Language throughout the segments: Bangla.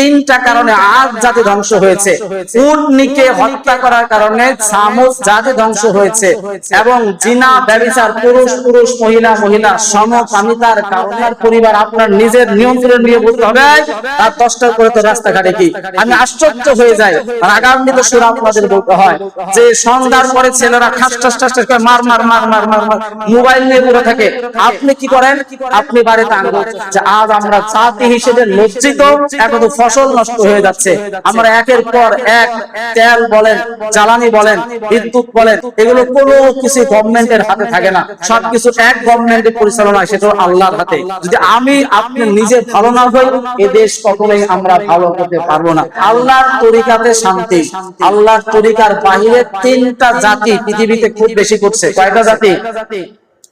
তিনটা কারণে আদ জাতি ধ্বংস হয়েছে। উটনীকে হত্যা করার কারণে সামুদ জাতি ধ্বংস হয়েছে, এবং জিনা ব্যভিচার পুরুষ পুরুষ মহিলা মহিলা সমকামিতার কারণে পরিবার আপনার নিজের নিয়ন্ত্রণ নিয়ে বলতে হবে। আর 10টা করে তো রাস্তাঘাটে কি, আমি আশ্চর্য হয়ে যাই। আর আগামীতে সূরা আপনাদের বলতে হয় যে সন্ধ্যার পরে ছেলেরা ঠাস ঠাস ঠাস ঠাস করে মার মার মার মার মার মার মোবাইল নিয়ে পড়ে থাকে। আপনি কি করেন? আপনি বাড়িতে আনবেন যে আজ আমরা জাতি হিসেবে লজ্জিত, এখন ফসল নষ্ট হয়ে যাচ্ছে। আমরা একের পর এক তেল বলেন, জ্বালানি বলেন, বিদ্যুৎ বলেন, এগুলো কোনো কিছু গভর্নমেন্টের হাতে থাকে না, সবকিছু এক গভর্নমেন্টের পরিচালনা, সেটা আল্লাহর হাতে। যদি আমি আপনি নিজে ভালো না হই, এ দেশ কখনোই আমরা ভালো করতে পারবো না। আল্লাহর তরিকাতে শান্তি, আল্লাহর তরিকার বাহিরে তিনটা জাতি পৃথিবীতে খুব বেশি করছে। কয়টা জাতি?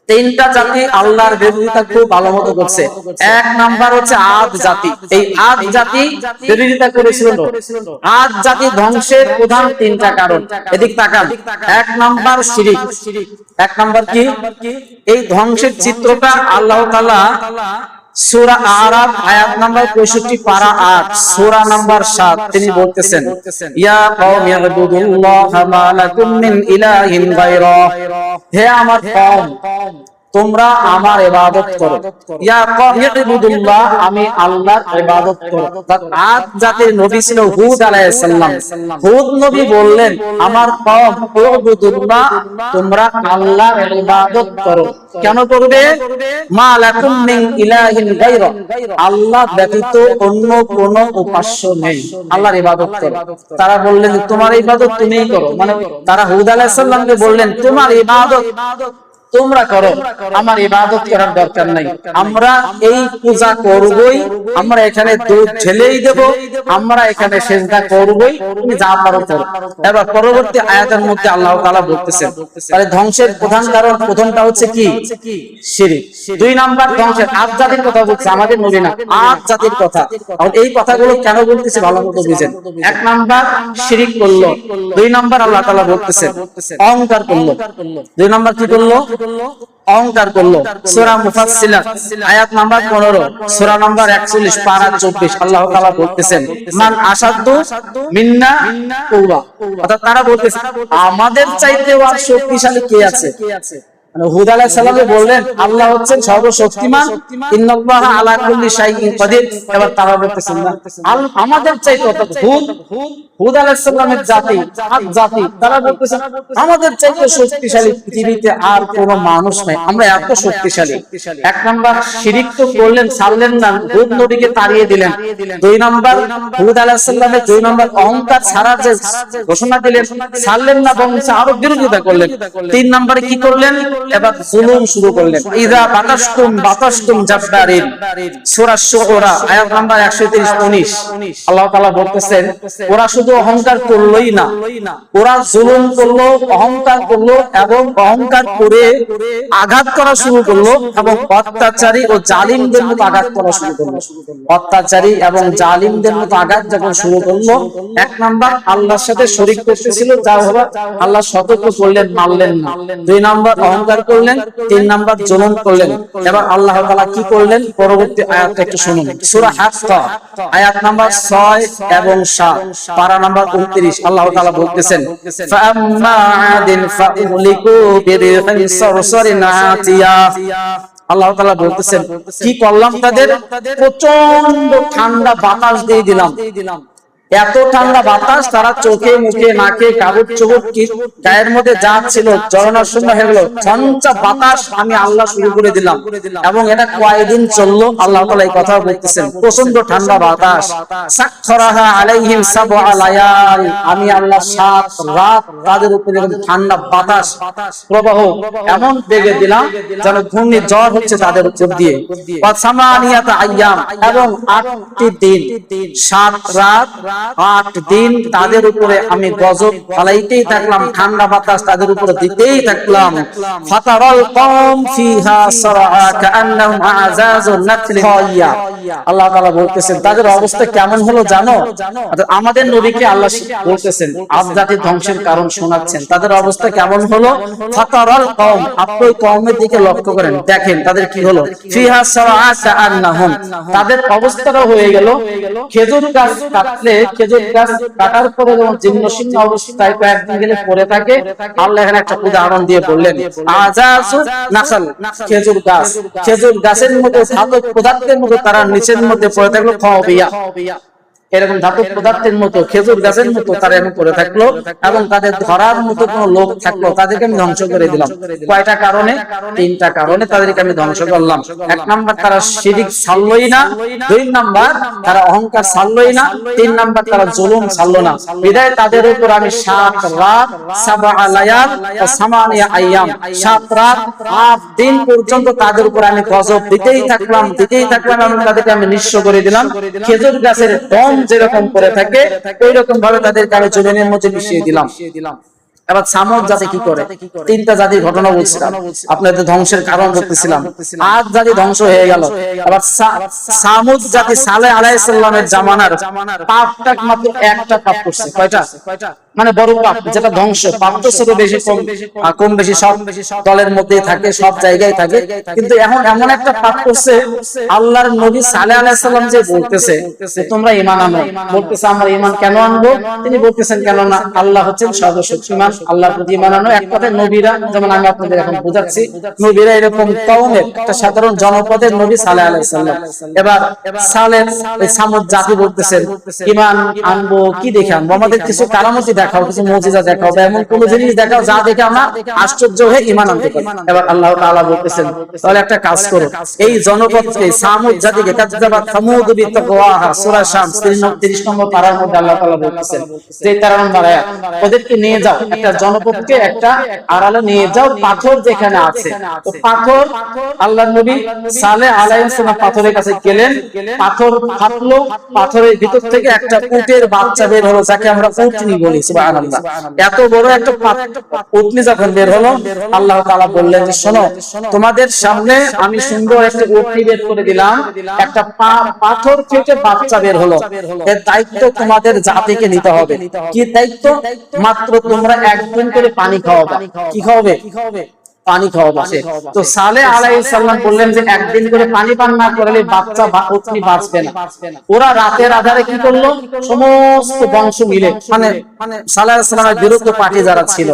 তিনটা জাতি আল্লাহর বিরোধিতা খুব ভালো মতো করছে। এক নাম্বার হচ্ছে আদ জাতি। এই আদ জাতি বিরোধিতা করেছিল। আদ জাতি ধ্বংসের প্রধান তিনটা কারণ, এদিক তাকান। এক নাম্বার শিরিক। এক নাম্বার কি? এই ধ্বংসের চিত্রটা আল্লাহ তাআলা সূরা আরাফ আয়াত নাম্বার 65 পারা 8 সূরা নাম্বার 7 তিনি বলতেছেন, ইয়া কওমি ইবুদুল্লাহা মা লাকুম মিন ইলাহিন গায়রা, হে আমার কওম তোমরা আমার ইবাদত করো। ইয়া কওমি ইবুদুল্লাহ, আমি আল্লাহর ইবাদত করো। আদ জাতির নবী ছিল হুদ আলাইহিস সালাম। হুদ নবী বললেন, আমার কওম ইবুদুল্লাহ, তোমরা আল্লাহর ইবাদত করো। কেন করবে? মা লাকুম মিন ইলাহিন গায়রা, আল্লাহ ব্যতীত অন্য কোন উপাস্য নেই, আল্লাহর ইবাদত করো। তারা বললেন তোমার ইবাদত তুমিই করো, মানে তারা হুদ আলাইহিস সালামকে বললেন তোমার ইবাদত তোমরা করো, আমার ইবাদত করার দরকার নাই, আমরা এই পূজা করবই, আমরা এখানে দুধ ঢেলেই দেব, আমরা এখানে সিজদা করবই, তুমি যা পারো করো। এবার পরবর্তী আয়াতের মধ্যে আল্লাহ তাআলা বলতেছেন, তাহলে ধ্বংসের প্রধান কারণ প্রথমটা হচ্ছে কি? শিরক। দুই নাম্বার ধ্বংসের আদ জাতির কথা বলছে, আমাদের নবী না, আদ জাতির কথা। আর এই কথাগুলো কেন বলতেছে ভালো মতো বুঝেন। এক নাম্বার শিরক করলো, দুই নাম্বার আল্লাহ তাআলা বলতেছেন অহংকার করলো। দুই নাম্বার কি করলো? অহংকার করলো। সূরা মুফাসসিলাত আয়াত নাম্বার 15 সূরা নাম্বার 41 পারা 24 আল্লাহ তাআলা বলতেছেন, মান আসাদু মিন্না কুওয়া, অর্থাৎ তারা বলতেছে আমাদের চাইতেও আর শক্তিশালী কে আছে? হুদ আলাইহিস সালাম বললেন আল্লাহ হচ্ছেন সর্বশক্তিমান, ইন্নাল্লাহা আলা কুল্লি শাইইন কাদির। এবার তারা বলতেছেন না আমাদের চাইতে, অর্থাৎ হুদ আলাইহিস সালামের জাতি আদ জাতি, তারা বলতেছেন আমাদের চাইতে শক্তিশালী পৃথিবীতে আর কোনো মানুষ নাই, আমরা এত শক্তিশালী। এক নাম্বার শিরক তো করলেন, ছাড়লেন না, হুদ নবীকে তাড়িয়ে দিলেন। দুই নাম্বার হুদ আলাইহিস সালামের দুই নাম্বার অহংকার ছাড়ার যে ঘোষণা দিলেন, ছাড়লেন না, বরং আরো বিরোধিতা করলেন। তিন নাম্বারে কি করলেন? এবার জুলুম শুরু করলেন। ইযা বাতাসতুম জাব্বারিন, সূরা শুরা আয়াত নাম্বার 130-19 আল্লাহ তাআলা বলতেছেন ওরা শুধু অহংকার করলোই না, ওরা জুলুম করলো, অহংকার করলো, এবং অহংকার করে আঘাত করা শুরু করলো, এবং অত্যাচারী ও জালিমদের মতো আঘাত করা শুরু করলো। অত্যাচারী এবং জালিমদের মতো আঘাত যখন শুরু করলো, এক নাম্বার আল্লাহর সাথে শরীক করতেছিল, যা হলো আল্লাহ সতর্ক করলেন, মানলেন না। দুই নাম্বার অহংকার করলেন, তিন নাম্বার জুলুম করলেন। এবার আল্লাহ তাআলা কি করলেন? পরবর্তী আয়াতটা একটু শুনুন। সূরা হাক্কা আয়াত নাম্বার 6 এবং 7 পারা নাম্বার 29 আল্লাহ তাআলা বলতেছেন, ফাআম্মা আদিন ফাউলিকু বিরিহিন সারসারিন আতিয়া। আল্লাহ তাআলা বলতেছেন কি করলাম তাদের? প্রচন্ড ঠান্ডা বাতাস দিয়ে দিলাম। এত ঠান্ডা বাতাস, তারা চোখে মুখে নাকে কাপড় চোপড় গায়ের মধ্যে যা ছিল জ্বলনা শূন্য হয়ে গেল। ঝঞ্ঝা বাতাস আমি আল্লাহ শুরু করে দিলাম, এবং এটা কয়েকদিন চললো। আল্লাহ তাআলা এই কথা বলতেছেন প্রচন্ড ঠান্ডা বাতাস। সাখখারাহা আলাইহিম সাবআ লায়াল, আমি আল্লাহ 7 রাত তাদের উপরে ঠান্ডা বাতাস প্রবাহ এমন বেগে দিলাম যেন ঘূর্ণিঝড় হচ্ছে তাদের উপর দিয়ে। ওয়া সামানিয়াতা আইয়াম, এবং 8টি দিন 7 রাত 8 দিন তাদের উপরে আমি গজব ফালাইতেই থাকলাম, ঠান্ডা বাতাস তাদের উপরে দিতেই থাকলাম। ফাতারাল কওম ফিহা সারআ কাআন্নাহুম আযাযু নাখলিন খাওয়িয়া। আল্লাহ তাআলা বলতেছেন তাদের অবস্থা কেমন হলো জানো? আমাদের নবীকে আল্লাহ বলতেছেন আদ জাতির ধ্বংসের কারণ শোনাচ্ছেন, তাদের অবস্থা কেমন হলো। ফাতারাল কওম, আপনি কওমের দিকে লক্ষ্য করেন, দেখেন তাদের কি হলো। ফিহা সারআ কাআন্নাহুম, তাদের অবস্থাটা হয়ে গেল খেজুর গাছ কাটলে, খেজুর গাছ কাটার পরে যেমন জীর্ণশীর্ণ অবস্থায় কয়েকদিন গেলে পড়ে থাকে, আল্লাহ এখানে একটা উদাহরণ দিয়ে বললেন আযাযু নাখল, খেজুর গাছ, খেজুর গাছের মতো ধাতব পদার্থের মতো তারা নিচের মধ্যে পড়ে থাকলো, খাওয়িয়া, এরকম ধাতব পদার্থের মতো খেজুর গাছের মতো তারা এমন করে থাকলো, এবং তাদের ধরার মতো কোন লোক থাকলো তাদেরকে আমি ধ্বংস করে দিলাম। কয়টা কারণে? 3টা কারণে তাদেরকে আমি ধ্বংস করলাম। 1 নাম্বার তারা শিরক ছাড়লই না, 2 নাম্বার তারা অহংকার ছাড়লই না, 3 নাম্বার তারা জুলুম ছাড়লো না। বিদায় তাদের উপর আমি 7 রাত 7 লায়াল ও 8 আইয়াম, 7 রাত 8 দিন পর্যন্ত তাদের উপর আমি গজব দিতেই থাকলাম এবং তাদেরকে আমি নিঃস্ব করে দিলাম। খেজুর গাছের দম যেরকম করে থাকে ওই রকম ভাবে তাদেরকে আমি জমিনের মধ্যে মিশিয়ে দিলাম। এবার সামুদ জাতি কি করে? 3টা জাতির ঘটনা বলছিলাম, আপনাদের ধ্বংসের কারণ বলতেছিলাম। আদ জাতি ধ্বংস হয়ে গেল। আবার সামুদ জাতি সালেহ আলাইহিস সালামের জামানার পাপটা মাত্র একটা পাপ করছে। কয়টা? মানে বড় পাপ যেটা ধ্বংস। পাপ তো ছোট বেশি কম বেশি সব দলের মধ্যেই থাকে, সব জায়গায় থাকে, কিন্তু এখন এমন একটা পাপ করছে আল্লাহর নবী সালেহ আলাইহিস সালাম যে বলতেছে তোমরা ঈমান আনো, বলতেছে আমরা ঈমান কেন আনবো? তিনি বলতেছেন কেন না আল্লাহ হচ্ছেন সর্বশক্তিমান, আল্লাহর প্রতি ঈমান আনো। এক কথায় নবীরা, যেমন আমি আপনাদের এখন বোঝাচ্ছি, নবীরা এরকম কওমের একটা সাধারণ জনপদের নবী সালেহ আলাইহিস সালাম। এবার সালেহ ওই সামুদ জাতি বলতেছেন ঈমান আনবো, কি দেখে আনবো? আমাদের কিছু কারামতি দেখাও, কিছু মুজিজা দেখাও, বা এমন কোন জিনিস দেখাও যা দেখে আমরা আশ্চর্য হয়ে ঈমান আনতে পারি। এবার আল্লাহ তাআলা বলতেছেন তাহলে একটা কাজ করো, এই জনপদকে সামুদ জাতিকে কাযযাবাত সামুদ বিতাকওয়াহা, সূরা শামস 30 নম্বর পারার মধ্যে আল্লাহ তাআলা বলতেছেন যে 13 নম্বর আয়াত, ওদেরকে নিয়ে যাও, একটা জনপদকে একটা আড়ালে নিয়ে যাও, পাথর যেখানে আছে, তো পাথর আল্লাহর নবী সালেহ আলাইহিস সালাম পাথরের কাছে গেলেন, পাথর ফাটলো, পাথরের ভিতর থেকে একটা উটের বাচ্চা বের হলো, যাকে আমরা উটনি বলি। সুবহানাল্লাহ, এত বড় একটা উটনি যখন বের হলো, আল্লাহ তাআলা বললেন যে শোনো, তোমাদের সামনে আমি সুন্দর একটা উটনি বের করে দিলাম, একটা পাথর থেকে বাচ্চা বের হলো, এর দায়িত্ব তোমাদের জাতিকে নিতে হবে। কি দায়িত্ব? মাত্র তোমরা একদিন করে পানি খাওয়াবে। কি খাওয়াবে? পানি খাওয়াবে। তো সালেহ আলাইহিস সালাম বললেন যে একদিন করে পানি পান না করলে বাচ্চা বা উটনি বাঁচবে না। ওরা রাতের আধারে কি করলো? সমস্ত বংশ মিলে, মানে সালেহ আলাইহিস সালামের বিরুদ্ধে পার্টি যারা ছিল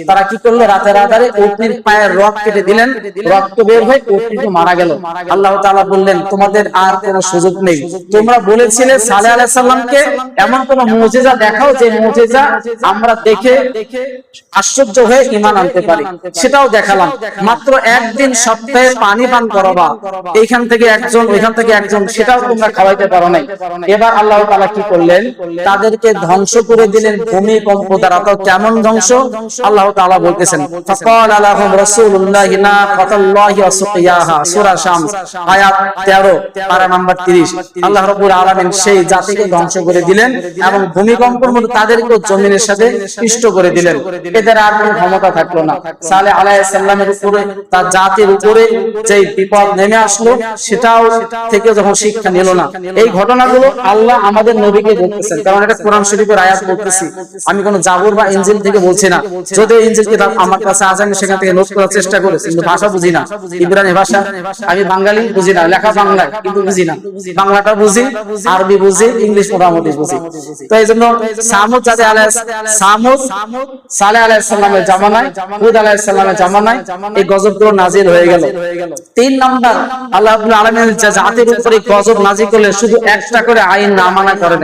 তারা কি করলো? রাতের আধারে উটনির পায়ের রক কেটে দিলেন, রক্ত বের হয়ে উটনিটি মারা গেল। আল্লাহ তাআলা বললেন তোমাদের আর কোনো সুযোগ নেই, তোমরা বলেছিলে সালেহ আলাইহিস সালামকে এমন কোন মুজিজা দেখাও যে মুজিজা আমরা দেখে আশ্চর্য হয়ে ঈমান আনতে পারি, সেটাও দেখালাম। মাত্র একদিন সপ্তাহে পানি পান করাবা, এইখান থেকে একজন ওইখান থেকে একজন, সেটাও তোমরা খাওয়াইতে পারো নাই। এবার আল্লাহ তাআলা কি করলেন? তাদেরকে ধ্বংস করে দিলেন ভূমিকম্প দ্বারা। তো কেমন ধ্বংস? আল্লাহ তাআলা বলতেছেন ফাকাল লাহুম রাসূলুল্লাহি নাকাতাল্লাহি ওয়া সুকিয়াহা, সূরা শামস আয়াত 13 পারা নাম্বার 30। আল্লাহ রাব্বুল আলামিন সেই জাতিকে ধ্বংস করে দিলেন এবং ভূমিকম্পের মতো তাদেরকে জমিনের সাথে পিষ্ট করে দিলেন। এদের আর কোনো ক্ষমতা থাকলো না। সালেহ আলাইহিস সালামের উপরে, তার জাতির উপরে যে বিপদ নেমে আসলো, সেটাও থেকে যখন শিক্ষা নিল না। এই ঘটনাগুলো আল্লাহ আমাদের নবীকে বলতেছেন, কারণ এটা কোরআন শরীফের আয়াত বলতেছি, আমি কোনো জাবুর বা ইনজিল থেকে বলছি না। যদিও ইনজিল কিতাব আমার কাছে আছে, আমি সেখান থেকে নোট করার চেষ্টা করেছি, কিন্তু ভাষা বুঝি না, ইব্রানি ভাষা। আমি বাঙালি, বুঝি না, লেখা বাংলায় কিন্তু বুঝি না, বাংলাটা বুঝি, আরবি বুঝি, ইংলিশ মোটামুটি বুঝি। তো এই জন্য সামুদ জাতি সালেহ আলাইহিস সালামের জামানায়, হুদ আলাইহিস সালামের জামানায় এই গজবগুলো নাজিল হয়ে গেল। 3 নাম্বার, আল্লাহ রাব্বুল আলামিন যে জাতির উপরে গজব নাজিল করলেন, শুধু একটা করে আইন না মানা করেন।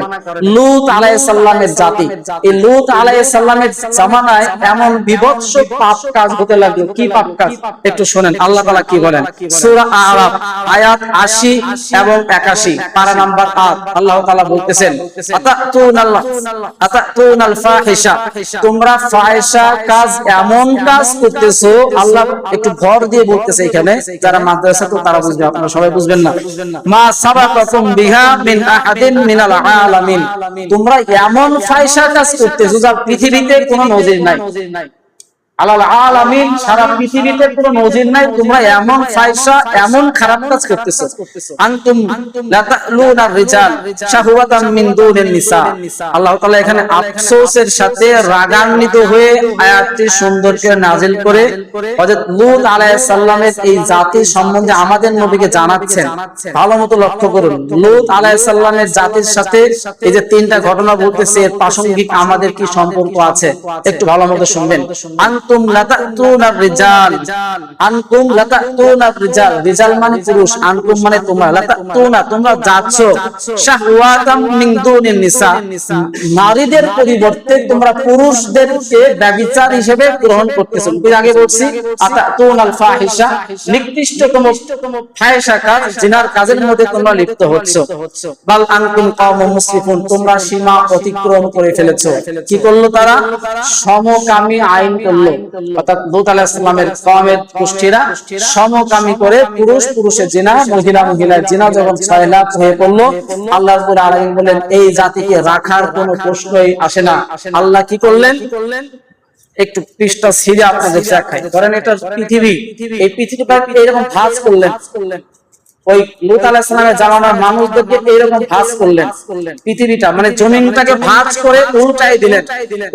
লূত আলাইহিস সালামের জাতি, এই লূত আলাইহিস সালামের জামানায় এমন বিভৎস পাপ কাজ হতে লাগলো। কি পাপ কাজ? একটু শুনেন আল্লাহ তাআলা কি বলেন। সূরা আরাফ আয়াত 80 এবং 81 পারা নাম্বার 8, আল্লাহ তাআলা বলতেছেন আতাতুনাল ফাহিশা, তোমরা ফাহিশা কাজ, এমন কাজ করতেছো, আল্লাহ একটু ভর দিয়ে বলতেছে এখানে, যারা মাদ্রাসা তো তারা বুঝবে, আপনারা সবাই বুঝবেন না। মা সাবাকাকুম বিহা মিন আহাদিন মিনাল আলামিন, তোমরা এমন ফাহিশা কাজ করতেছো যা পৃথিবীতে কোনো নজির নাই। আলাল আলামিন, সারা পৃথিবীতে কোনো নজির নাই, তোমরা এমন ফাহিশা এমন খারাপ কাজ করতেছো। আনতুম লা তা'লুনার রিজাল শাহওয়াতাম মিন দুনিন নিসা। আল্লাহ তাআলা এখানে আফসোসের সাথে রাগান্বিত হয়ে আয়াতটি সুন্দর করে নাজিল করে হযরত লূত আলাইহিস সালামের এই জাতি সম্বন্ধে আমাদের নবীকে জানাচ্ছেন। ভালোমতো লক্ষ্য করুন, লূত আলাইহিস সালামের জাতির সাথে এই যে তিনটা ঘটনা বলতেছে, এর প্রাসঙ্গিক আমাদের কি সম্পর্ক আছে একটু ভালোমতো শুনবেন। আনতুম লাতাতুনার রিজাল, আনতুম লাতাতুনার রিজাল, রিজাল মানে পুরুষ, আনতুম মানে তোমরা, লাতাতুনা তোমরা যাচ্ছ, শাহওয়াতাম মিন দুনিন নিসা নারীদের পরিবর্তে তোমরা পুরুষদেরকে ব্যভিচার হিসেবে গ্রহণ করতেছো। আগে বলছি আতাতুনাল ফাহিশা, নিকৃষ্টতম ফাহিশা কাজ, জিনার কাজের মধ্যে তোমরা লিপ্ত হচ্ছ। বাল আনতুম কওমুম মুসরিফুন, তোমরা সীমা অতিক্রম করে ফেলেছো। কি করলো তারা? সমকামী আইন করলো, অর্থাৎ লূত আলাইহিস সালামের কওমের গোষ্ঠীরা সমকামী করে পুরুষ পুরুষের জিনা, মহিলা মহিলার জিনা যখন 6 লাখ হয়ে পড়লো, আল্লাহ রাব্বুল আলামিন বলেন এই জাতিকে রাখার কোনো প্রশ্নই আসে না। আল্লাহ কি করলেন? একটু পৃষ্ঠা ছিঁড়ে আপনাদের দেখাই। ধরেন এটা পৃথিবী, এই পৃথিবীটা এরকম ভাঁজ করলেন, ওই লূত আলাইহিস সালামের জামানার মানুষদেরকে এইরকম ভাঁজ করলেন, পৃথিবীটা মানে জমিনটাকে ভাঁজ করে উল্টায় দিলেন।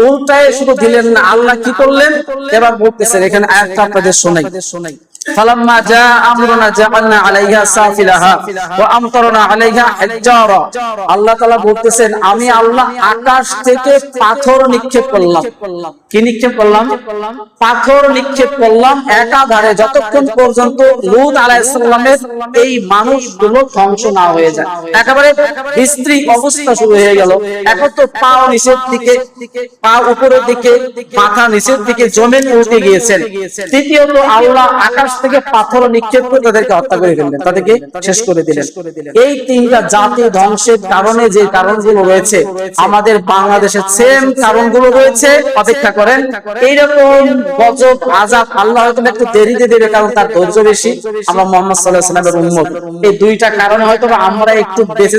উল্টায় শুধু দিলেন না, আল্লাহ কি করলেন এবার বলতেছেন, এখানে আয়াতটা আপনাদের শোনাই। ফালাম্মা জা আমরুনা জাআলনা আলাইহা সাফিলাহা ওয়া আমতারনা আলাইহা হিজারা। আল্লাহ তাআলা বলতেছেন আমি আল্লাহ আকাশ থেকে পাথর নিক্ষেপ করলাম। কি নিক্ষেপ করলাম? পাথর নিক্ষেপ করলাম একাধারে, যতক্ষণ পর্যন্ত লূত আলাইহিস সালামের এই মানুষগুলো ধ্বংস না হয়ে যায়। একেবারে স্ত্রী অবস্থা শুরু হয়ে গেল। এখন তো পা নিচের দিকে, পা উপরের দিকে, মাথা নিচের দিকে, জমিন উল্টে গিয়েছেন। তৃতীয়ত আল্লাহ আকাশ থেকে পাথর নিক্ষেপ করে তাদেরকে হত্যা করে ফেললেন, তাদেরকে শেষ করে দিলেন। এই তিনটা জাতি ধ্বংসের কারণে যে কারণগুলো রয়েছে, আমাদের বাংলাদেশের সেম কারণগুলো রয়েছে। অপেক্ষা করেন, এইরকম গজব আযাব আল্লাহ হয়তো একটু দেরিতে দেবে, কারণ তার ধৈর্য বেশি। আমরা মুহাম্মদ সাল্লাল্লাহু আলাইহি ওয়াসাল্লামের উম্মত, এই দুইটা কারণে হয়তো আমরা একটু বেঁচে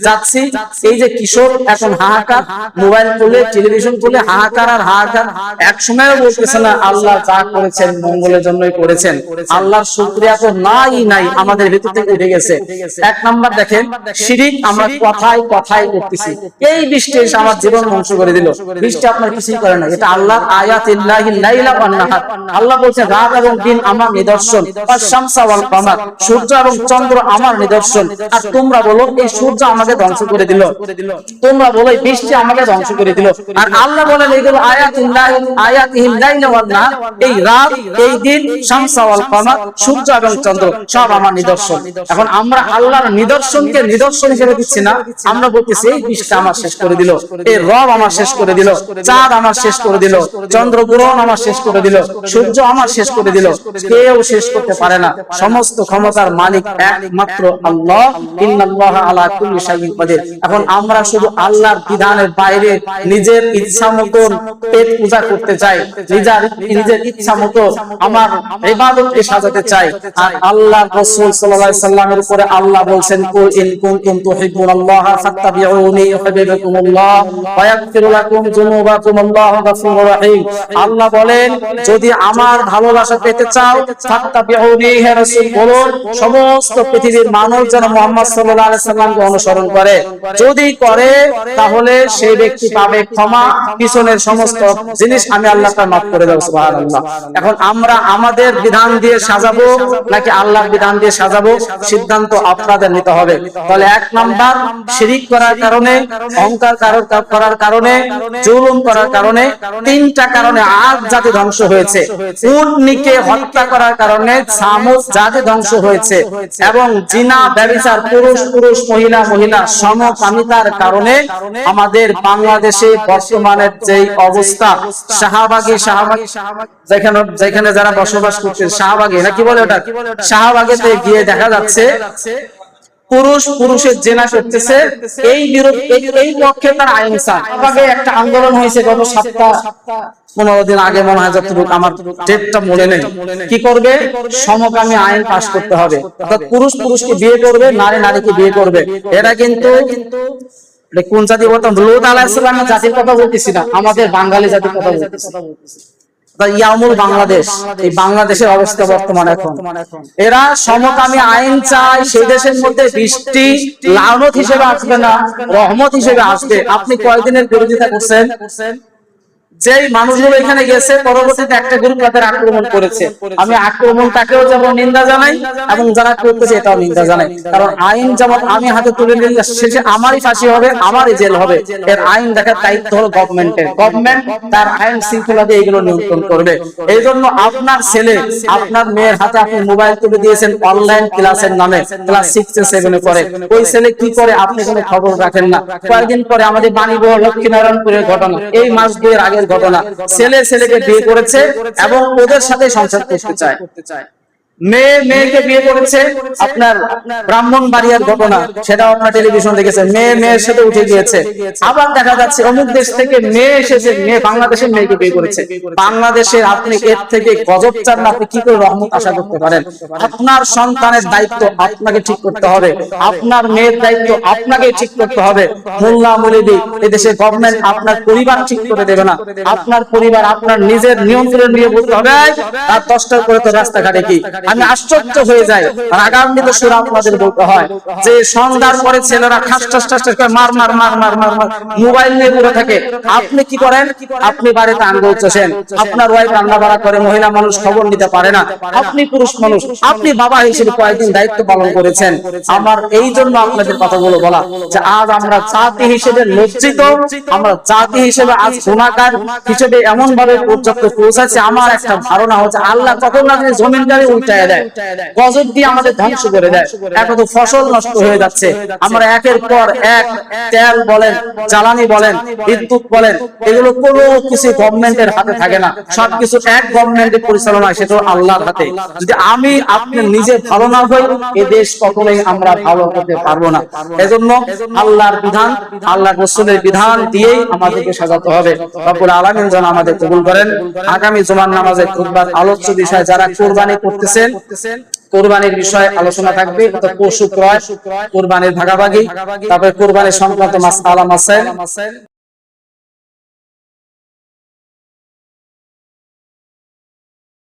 যাচ্ছি। এই যে কিশোর এখন হাহাকার, মোবাইল খুলে টেলিভিশন খুলে হাহাকার আর হাহাকার, এক সময়ও বলতেছে না আল্লাহ যা করেছেন মঙ্গলের জন্যই করেছেন। আল্লাহর শুকরিয়া তো নাই, আমাদের ভিতর থেকে উঠে গেছে। এক নাম্বার দেখেন শিরিক, আমরা কথায় কথায় করতেছি। এই বৃষ্টি এসে আমার জীবন ধ্বংস করে দিল। বৃষ্টি আপনার কিছুই করে না, এটা আল্লাহর আয়াতিল্লাহিল লাইলা ওয়ান নাহার। আল্লাহ বলছেন রাত এবং দিন আমার নিদর্শন, আশ-শামসা ওয়াল কমার, সূর্য এবং চন্দ্র আমার নিদর্শন। আর তোমরা বলো এই সূর্য আমাকে ধ্বংস করে দিল, তোমরা বলো এই বৃষ্টি আমাকে ধ্বংস করে দিল। আর আল্লাহ বলেন এইগুলো আয়াতিহিল লাইলা ওয়ান নাহার, এই রাত এই দিন, শামসা ওয়াল কমার, সূর্য এবং চন্দ্র সব আমার নিদর্শন। এখন আমরা আল্লাহর নিদর্শনকে নিদর্শন হিসেবে দিচ্ছি না, আমরা বলতেছি এই বৃষ্টি আমার শেষ করে দিল, এই রব আমার শেষ করে দিল, চাঁদ আমার শেষ করে দিল, চন্দ্র গ্রহণ আমার শেষ করে দিল, সূর্য আমার শেষ করে দিল। কেউ শেষ করতে পারে না, সমস্ত ক্ষমতার মালিক একমাত্র আল্লাহ। ইন্নাল্লাহা আলা কুল্লি শাইইন কাদির। এখন আমরা শুধু আল্লাহর বিধানের বাইরে নিজের ইচ্ছা মতন পেট পূজা করতে চাই, নিজের ইচ্ছা মতো আমার ইবাদতকে সাজাতে চাই। আর আল্লাহর রাসূল সাল্লাল্লাহু আলাইহি সাল্লামের উপরে আল্লাহ বলছেন কুল ইন কুনতুম তুহিব্বুনাল্লাহা ফাত্তাবিউনি ইউহিব্বুকুমুল্লাহ ওয়া ইয়াগফির লাকুম যুনুবাকুম আল্লাহু গফুরুর রহিম। আল্লাহ বলেন যদি আমার ভালোবাসা পেতে চাও ফাত্তাবিউনি, হে রাসূল বলুন সমস্ত পৃথিবীর মানুষ যেন মুহাম্মদ সাল্লাল্লাহু আলাইহি সাল্লামকে অনুসরণ করে। যদি করে তাহলে সেই ব্যক্তি পাবে ক্ষমা, পিছনের সমস্ত জিনিস আমি আল্লাহ তাআলা মাফ করে দেব। সুবহানাল্লাহ। এখন আমরা আমাদের বিধান দিয়ে সাজাবো নাকি আল্লাহর বিধান দিয়ে সাজাবো, সিদ্ধান্ত আপনাদের নিতে হবে। তাহলে এক নাম্বার শিরিক করার কারণে, অহংকার করার কারণে, জুলুম করার কারণে, তিনটা কারণে আদ জাতি ধ্বংস হয়েছে। উটনীকে হত্যা করার কারণে সামুদ জাতি ধ্বংস হয়েছে, এবং জিনা ব্যভিচার, পুরুষ পুরুষ মহিলা মহিলা সমকামিতার কারণে আমাদের বাংলাদেশে বর্তমানের যে অবস্থা, শাহবাগী যেখানে যারা বসবাস করছে, শাহবাগে নাকি বলে ওটা, শাহবাগেতে গিয়ে দেখা যাচ্ছে পুরুষ পুরুষের জেনা করতেছে, এই বিরোধ এই পক্ষে তার আইন চায়। আগে একটা আন্দোলন হয়েছে গত 15 দিন আগে মনে হয়, যতটুকু আমার ডেটটা মনে নেই। কি করবে? সমকামী আইন পাস করতে হবে, অর্থাৎ পুরুষ পুরুষকে বিয়ে করবে, নারী নারীকে বিয়ে করবে। এটা কিন্তু কোন জাতি বলতাম? লূত আলাইহিস সালামের জাতির কথা বলতেছি না, আমাদের বাঙালি জাতির কথা বলতেছি। ইয়ামুল বাংলাদেশ, এই বাংলাদেশের অবস্থা বর্তমান এখন, এরা সমকামী আইন চায়। সেই দেশের মধ্যে বৃষ্টি লানত হিসেবে আসবে না, রহমত হিসেবে আসবে। আপনি কয়দিনের বিরোধিতা করছেন? যেই মানুষগুলো এখানে গেছে, পরবর্তীতে একটা গ্রুপ তাদের আক্রমণ করেছে। আমি আক্রমণটাকেও যেমন নিন্দা জানাই এবং যারা করতেছে এটাও নিন্দা জানাই। কারণ আইন যেমন আমি হাতে তুলে নিলে শেষে আমারই ফাঁসি হবে, আমারই জেল হবে। এর আইন দেখার দায়িত্ব হলো গভর্নমেন্টের। গভর্নমেন্ট তার আইন শৃঙ্খলা দিয়ে এগুলো নিয়ন্ত্রণ করবে। এই জন্য আপনার ছেলে, আপনার মেয়ের হাতে আপনি মোবাইল তুলে দিয়েছেন অনলাইন ক্লাসের নামে, ক্লাস 6 7 পড়ে। ওই ছেলে কি করে আপনি কোনো খবর রাখেন না। কয়েকদিন পরে আমাদের বাণীবহ লক্ষ্মীনারায়ণপুরের ঘটনা, এই মাস 2 এর আগের ঘটনা, ছেলে ছেলেকে বিয়ে করেছে এবং ওদের সাথে সংসার করতে চায়। মেয়ে মেয়েকে বিয়ে করেছে। আপনার ব্রাহ্মণবাড়িয়ার ঘটনা, সেটাও আপনার টেলিভিশন দেখেছেন, মেয়ে মেয়ের সাথে উঠে গিয়েছে। আবার দেখা যাচ্ছে অমুক দেশ থেকে মেয়ে এসেছে, মেয়ে বাংলাদেশের মেয়েকে বিয়ে করেছে। বাংলাদেশের আপনি এর থেকে গজব চান না, আপনি কি করে রহমত আশা করতে পারেন? আপনার সন্তানের দায়িত্ব আপনাকে ঠিক করতে হবে, আপনার মেয়ের দায়িত্ব আপনাকে ঠিক করতে হবে। মোল্লা মৌলবি এদেশের গভর্নমেন্ট আপনার পরিবার ঠিক করে দেবে না। আপনার পরিবার আপনার নিজের নিয়ন্ত্রণ নিয়ে বলতে হবে। আর 10টার পরে তো রাস্তাঘাটে কি, আমি আশ্চর্য হয়ে যাই। রাগান্বিত সুরে আপনাদের বলতে হয় যে সন্ধ্যার পরে ছেলেরা ঠাস ঠাস ঠাস ঠাস করে মার মার মার মার মার মার মোবাইল নিয়ে পড়ে থাকে। আপনি কি করেন? আপনি বাড়িতে আঙ্গুল চষেন, আপনার ওয়াইফ রান্না বাড়া করে, মহিলা মানুষ খবর নিতে পারে না। আপনি পুরুষ মানুষ, আপনি বাবা হিসেবে কয়েকদিন দায়িত্ব পালন করেছেন। আমার এই জন্য আপনাদের কথাগুলো বলা যে আজ আমরা জাতি হিসেবে লজ্জিত, আমরা জাতি হিসেবে আজ গুনাহগার হিসেবে এমন ভাবে পর্যাপ্ত পৌঁছাচ্ছে। আমার একটা ধারণা হচ্ছে আল্লাহ কখন না জমিনটারে উল্টায় দেয়, গজব দিয়ে আমাদের ধ্বংস করে দেয়। এখন তো ফসল নষ্ট হয়ে যাচ্ছে। আমরা একের পর এক তেল বলেন, জ্বালানি বলেন, বিদ্যুৎ বলেন, এগুলো কোনো কিছু গভর্নমেন্টের হাতে থাকে না। সবকিছু এক গভর্নমেন্টের পরিচালনা, সেটা আল্লাহর হাতে। যদি আমি আপনি নিজে ভালো না হই, এই দেশ কখনোই আমরা ভালো করতে পারবো না। এজন্য আল্লাহর বিধান, আল্লাহর রাসূলের বিধান দিয়েই আমাদেরকে সাজাতে হবে। রব্বুল আলামিন যেন আমাদের কবুল করেন। আগামী জুমার নামাজে খুতবার আলোচ্য বিষয় যারা কুরবানি করতেছেন, কুরবানির বিষয়ে আলোচনা থাকবে। পশু ক্রয়, কুরবানির ভাগাভাগি, তারপরে কুরবানির সংক্রান্ত মাসআলা মাসাইল।